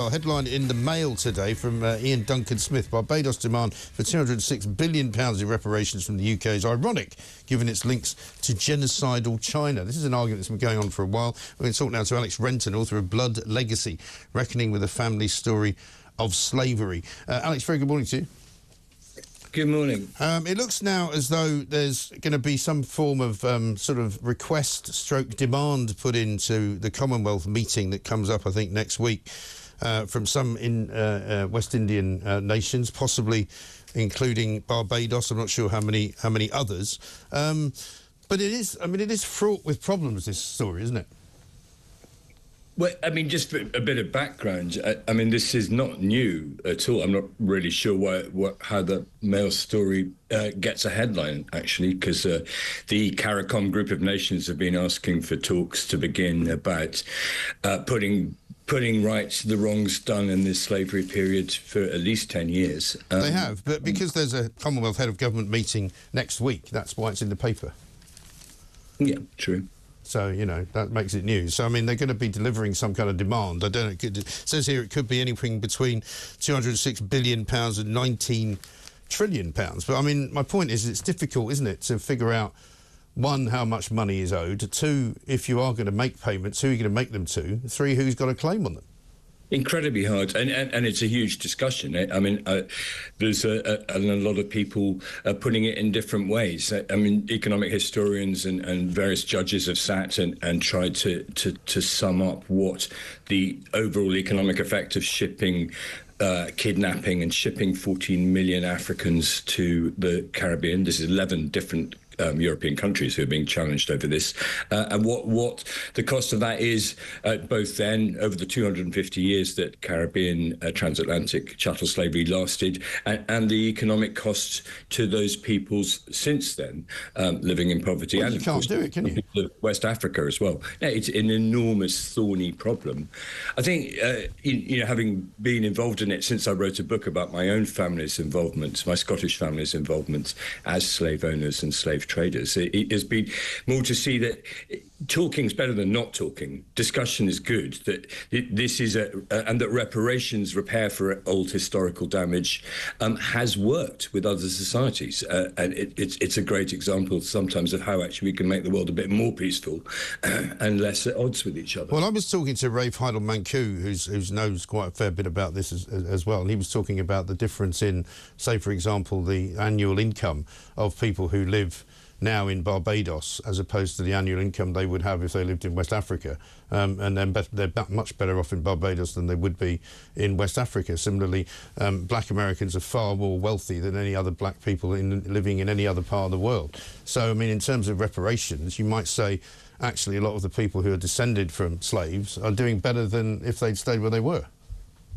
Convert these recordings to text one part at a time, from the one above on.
Our headline in the Mail today from Ian Duncan-Smith: Barbados demand for £206 billion in reparations from the UK is ironic, given its links to genocidal China. This is an argument that's been going on for a while. We're going to talk now to Alex Renton, author of Blood Legacy, Reckoning with a Family Story of Slavery. Alex, very good morning to you. Good morning. It looks now as though there's going to be some form of sort of request/demand put into the Commonwealth meeting that comes up, I think, next week. From some West Indian nations, possibly including Barbados. I'm not sure how many others. But it is fraught with problems, this story, isn't it? Well, I mean, just for a bit of background, I mean, this is not new at all. I'm not really sure how the Mail story gets a headline, actually, because the CARICOM group of nations have been asking for talks to begin about putting right the wrongs done in this slavery period for at least 10 years. They have, but because there's a Commonwealth Head of Government meeting next week, that's why it's in the paper. Yeah, true. So, you know, that makes it news. So, I mean, they're going to be delivering some kind of demand. I don't know. It says here it could be anything between £206 billion and £19 trillion. But, I mean, my point is it's difficult, isn't it, to figure out, one, how much money is owed, two, if you are going to make payments, who are you going to make them to, three, who's got a claim on them? Incredibly hard, and it's a huge discussion. I mean, there's a lot of people putting it in different ways. I mean, economic historians and various judges have sat and tried to sum up what the overall economic effect of shipping, kidnapping and shipping 14 million Africans to the Caribbean. This is 11 different European countries who are being challenged over this, and what the cost of that is, both then over the 250 years that Caribbean transatlantic chattel slavery lasted, and the economic costs to those peoples since then, living in poverty. Well, and you can't do it, can you? West Africa as well. Yeah, it's an enormous, thorny problem. I think, you know, having been involved in it since I wrote a book about my own family's involvement, my Scottish family's involvement as slave owners and slave traders, it has been more to see that talking's better than not talking. Discussion is good. That this is and that reparations, repair for old historical damage, has worked with other societies, and it's a great example sometimes of how actually we can make the world a bit more peaceful and less at odds with each other. Well, I was talking to Rafe Heidel-Manku, who knows quite a fair bit about this as well, and he was talking about the difference in, say, for example, the annual income of people who live now in Barbados as opposed to the annual income they would have if they lived in West Africa, and then they're much better off in Barbados than they would be in West Africa. Similarly, black Americans are far more wealthy than any other black people living in any other part of the world. So, I mean, in terms of reparations, you might say actually a lot of the people who are descended from slaves are doing better than if they'd stayed where they were.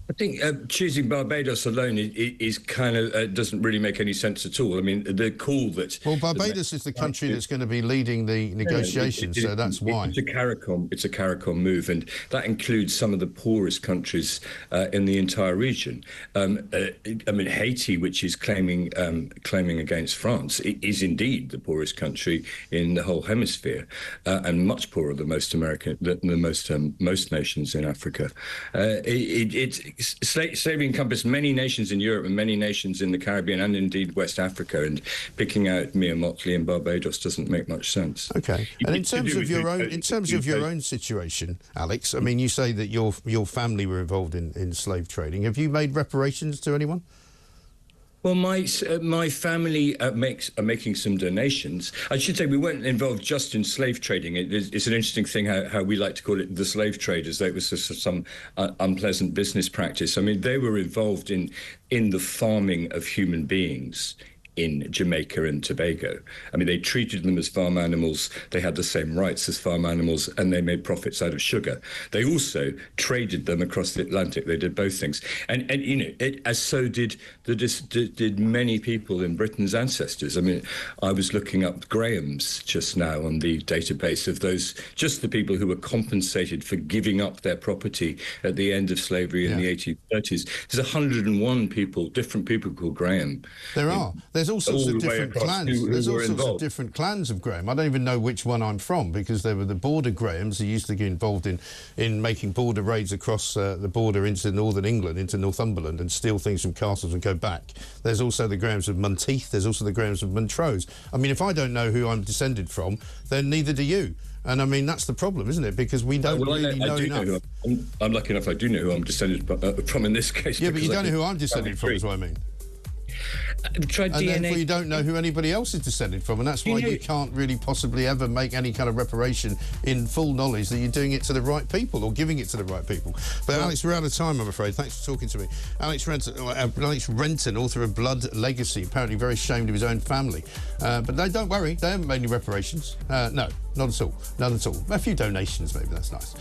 I think choosing Barbados alone is kind of doesn't really make any sense at all. I mean, the call that... Well, Barbados is the country that's going to be leading the negotiations, so that's why. It's a CARICOM move, and that includes some of the poorest countries in the entire region. I mean, Haiti, which is claiming against France, is indeed the poorest country in the whole hemisphere, and much poorer than most nations in Africa. Slavery encompassed many nations in Europe and many nations in the Caribbean and indeed West Africa, and picking out mere motley in Barbados doesn't make much sense. Okay, and in terms of your own situation, Alex, I mean, you say that your family were involved in slave trading. Have you made reparations to anyone? Well, my family are making some donations. I should say we weren't involved just in slave trading. It's an interesting thing how we like to call it the slave traders. That was just some unpleasant business practice. I mean, they were involved in the farming of human beings in Jamaica and Tobago. I mean, they treated them as farm animals. They had the same rights as farm animals, and they made profits out of sugar. They also traded them across the Atlantic. They did both things, and you know, as so did many people in Britain's ancestors. I mean, I was looking up Graham's just now on the database of those, just the people who were compensated for giving up their property at the end of slavery in the 1830s. There's 101 people, different people called Graham. There are. there's all sorts all of the way different across clans. who There's all were sorts of involved. different clans of Graham. I don't even know which one I'm from, because there were the border Grahams who used to get involved in making border raids across the border into northern England, into Northumberland, and steal things from castles and go back. There's also the Grahams of Monteith. There's also the Grahams of Montrose. I mean, if I don't know who I'm descended from, then neither do you. And I mean, that's the problem, isn't it? Because we don't really know enough. I'm lucky enough I do know who I'm descended from in this case. Yeah, but you don't know who I'm descended from, is what I mean. Tried And DNA. therefore you don't know who anybody else is descended from, and that's why you can't really possibly ever make any kind of reparation in full knowledge that you're doing it to the right people or giving it to the right people. But Alex, we're out of time, I'm afraid. Thanks for talking to me. Alex Renton, author of Blood Legacy, apparently very ashamed of his own family. But no, don't worry, they haven't made any reparations. No, not at all. None at all. A few donations, maybe, that's nice.